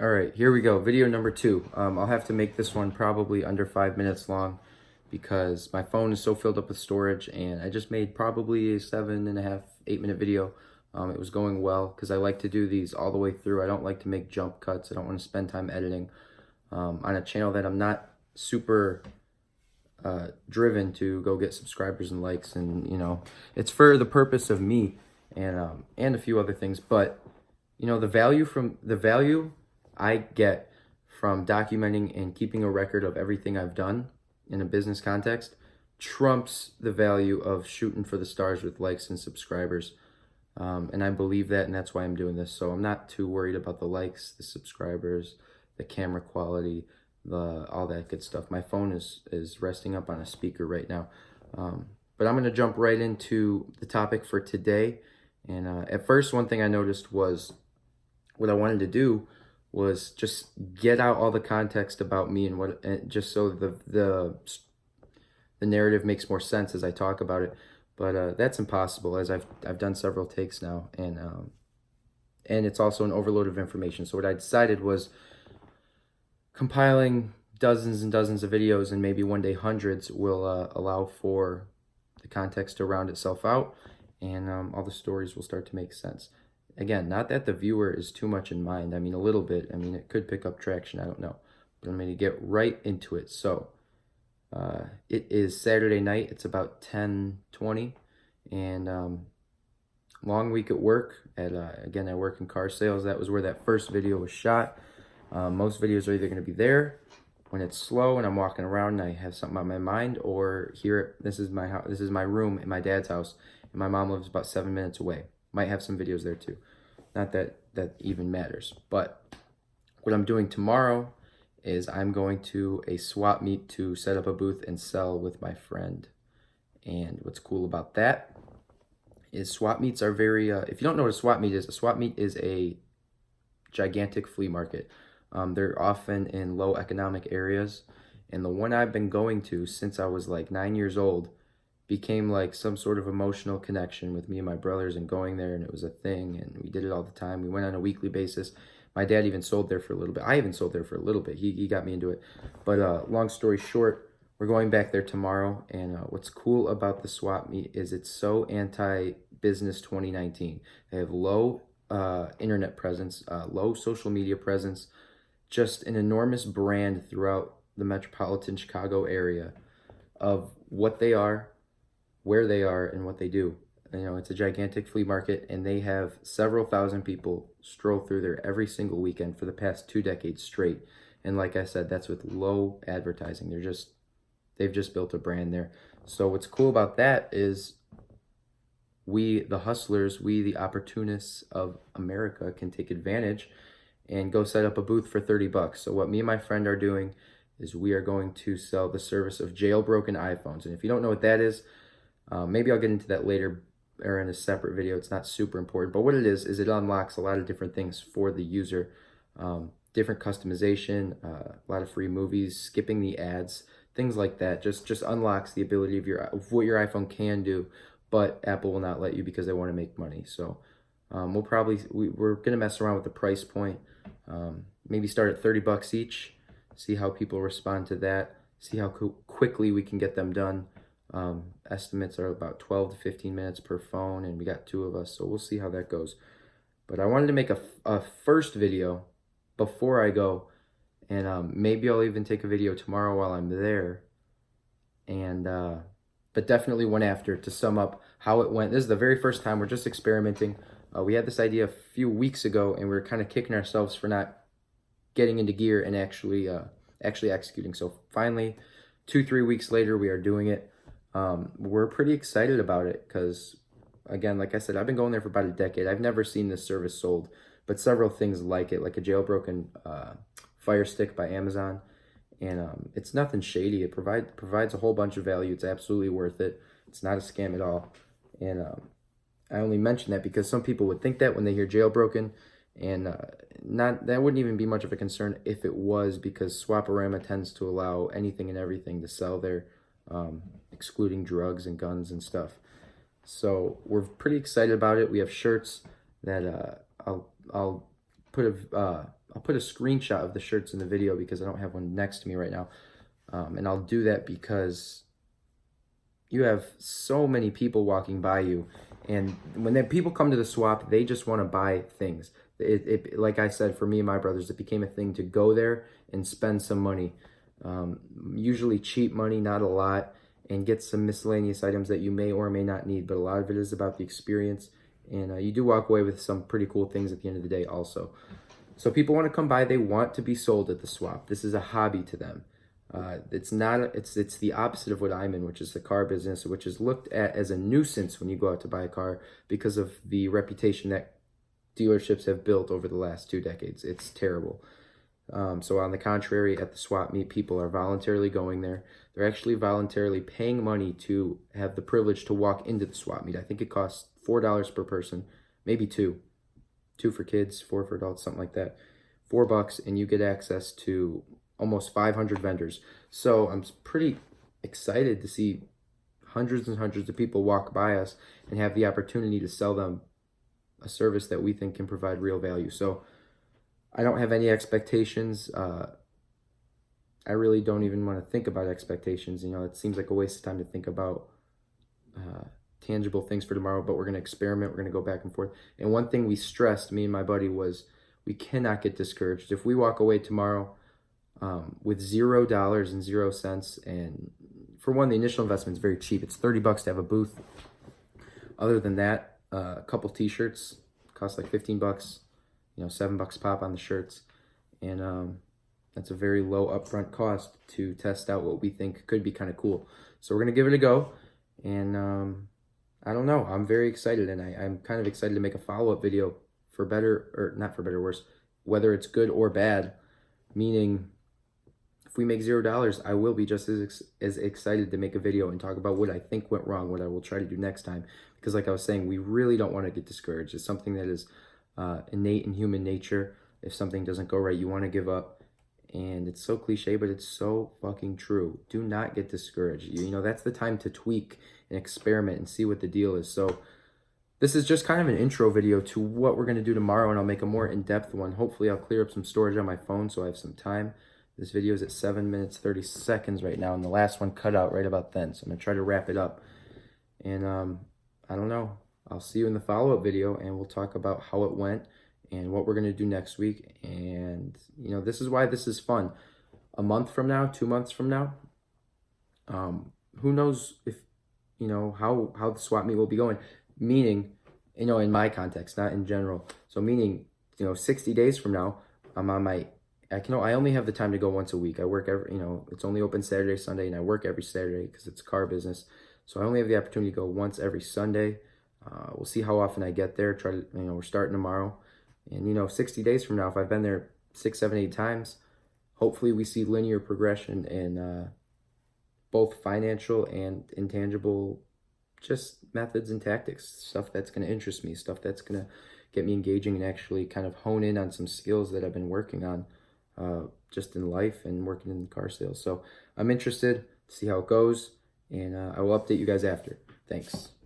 All right, here we go. Video number 2. I'll have to make this one probably under 5 minutes long because my phone is so filled up with storage, and I just made probably a 7.5, 8 minute video. It was going well because I like to do these all the way through. I don't like to make jump cuts. I don't want to spend time editing on a channel that I'm not super driven to go get subscribers and likes, and it's for the purpose of me and a few other things. But the value I get from documenting and keeping a record of everything I've done in a business context trumps the value of shooting for the stars with likes and subscribers. And I believe that, and that's why I'm doing this. So I'm not too worried about the likes, the subscribers, the camera quality, all that good stuff. My phone is resting up on a speaker right now. But I'm going to jump right into the topic for today. And at first, one thing I noticed was what I wanted to do was just get out all the context about me and just so the narrative makes more sense as I talk about it. But that's impossible, as I've done several takes now, and it's also an overload of information. So what I decided was compiling dozens and dozens of videos, and maybe one day hundreds, will allow for the context to round itself out, and all the stories will start to make sense. Again, not that the viewer is too much in mind. I mean, a little bit. I mean, it could pick up traction. I don't know. But I'm going to get right into it. So, it is Saturday night. It's about 10:20. And long week at work. Again, I work in car sales. That was where that first video was shot. Most videos are either going to be there when it's slow and I'm walking around and I have something on my mind, or here, this is my house. This is my room in my dad's house. And my mom lives about 7 minutes away. Might have some videos there too. Not that that even matters. But what I'm doing tomorrow is I'm going to a swap meet to set up a booth and sell with my friend. And what's cool about that is swap meets are very, if you don't know what a swap meet is a gigantic flea market. They're often in low economic areas. And the one I've been going to since I was like 9 years old became like some sort of emotional connection with me and my brothers, and going there, and it was a thing, and we did it all the time. We went on a weekly basis. My dad even sold there for a little bit. I even sold there for a little bit. He got me into it. But long story short, we're going back there tomorrow, and what's cool about the swap meet is it's so anti-business 2019. They have low internet presence, low social media presence, just an enormous brand throughout the metropolitan Chicago area of what they are, where they are, and what they do. It's a gigantic flea market, and they have several thousand people stroll through there every single weekend for the past 2 decades straight. And like I said, that's with low advertising. They've just built a brand there. So what's cool about that is we, the hustlers, we, the opportunists of America, can take advantage and go set up a booth for $30. So what me and my friend are doing is we are going to sell the service of jailbroken iPhones. And if you don't know what that is, maybe I'll get into that later or in a separate video. It's not super important, but what it is it unlocks a lot of different things for the user. Different customization, a lot of free movies, skipping the ads, things like that. Just unlocks the ability of what your iPhone can do, but Apple will not let you because they want to make money. So we're gonna mess around with the price point. Maybe start at $30 each. See how people respond to that. See how quickly we can get them done. Estimates are about 12 to 15 minutes per phone, and we got 2 of us, so we'll see how that goes. But I wanted to make a first video before I go, and maybe I'll even take a video tomorrow while I'm there, and but definitely one after, to sum up how it went. This is the very first time. We're just experimenting. We had this idea a few weeks ago, and we were kind of kicking ourselves for not getting into gear and actually executing. So finally, 2-3 weeks later, we are doing it. We're pretty excited about it because, again, like I said, I've been going there for about a decade. I've never seen this service sold, but several things like it, like a jailbroken Fire Stick by Amazon. And it's nothing shady. It provides a whole bunch of value. It's absolutely worth it. It's not a scam at all. And I only mention that because some people would think that when they hear jailbroken, and that wouldn't even be much of a concern if it was, because Swaparama tends to allow anything and everything to sell there, excluding drugs and guns and stuff. So we're pretty excited about it. We have shirts that I'll I'll put a screenshot of the shirts in the video because I don't have one next to me right now. And I'll do that because you have so many people walking by you, and when people come to the swap, they just want to buy things. Like I said, for me and my brothers, it became a thing to go there and spend some money, usually cheap money, not a lot, and get some miscellaneous items that you may or may not need. But a lot of it is about the experience, and you do walk away with some pretty cool things at the end of the day also. So people want to come by, they want to be sold at the swap. This is a hobby to them. It's the opposite of what I'm in, which is the car business, which is looked at as a nuisance when you go out to buy a car because of the reputation that dealerships have built over the last 2 decades. It's terrible. So on the contrary, at the swap meet, people are voluntarily going there. They're actually voluntarily paying money to have the privilege to walk into the swap meet. I think it costs $4 per person, maybe two for kids, 4 for adults, something like that. $4, and you get access to almost 500 vendors. So I'm pretty excited to see hundreds and hundreds of people walk by us and have the opportunity to sell them a service that we think can provide real value. So I don't have any expectations. I really don't even want to think about expectations. You know, it seems like a waste of time to think about tangible things for tomorrow, but we're going to experiment. We're going to go back and forth. And one thing we stressed, me and my buddy, was we cannot get discouraged. If we walk away tomorrow with $0 and 0 cents, and for one, the initial investment is very cheap. It's $30 to have a booth. Other than that, a couple t-shirts cost like $15, you know, $7 pop on the shirts. And that's a very low upfront cost to test out what we think could be kind of cool. So we're going to give it a go. And I don't know, I'm very excited, and I'm kind of excited to make a follow-up video for better, or not for better or worse, whether it's good or bad, meaning if we make $0, I will be just as excited to make a video and talk about what I think went wrong, what I will try to do next time. Because like I was saying, we really don't want to get discouraged. It's something that is innate in human nature. If something doesn't go right, you want to give up. And it's so cliche, but it's so fucking true. Do not get discouraged. You know, that's the time to tweak and experiment and see what the deal is. So this is just kind of an intro video to what we're going to do tomorrow, and I'll make a more in-depth one. Hopefully I'll clear up some storage on my phone so I have some time. This video is at 7 minutes, 30 seconds right now, and the last one cut out right about then. So I'm going to try to wrap it up. And I don't know. I'll see you in the follow-up video, and we'll talk about how it went and what we're going to do next week. And, you know, this is why this is fun. A month from now, 2 months from now, who knows if, you know, how the swap meet will be going. Meaning, you know, in my context, not in general. So meaning, you know, 60 days from now, I'm on my, I only have the time to go once a week. I work every, you know, it's only open Saturday, Sunday, and I work every Saturday because it's a car business. So I only have the opportunity to go once every Sunday. We'll see how often I get there. Try to, you know, we're starting tomorrow. And, you know, 60 days from now, if I've been there 6, 7, 8 times, hopefully we see linear progression in both financial and intangible just methods and tactics, stuff that's going to interest me, stuff that's going to get me engaging and actually kind of hone in on some skills that I've been working on just in life and working in car sales. So I'm interested to see how it goes, and I will update you guys after. Thanks.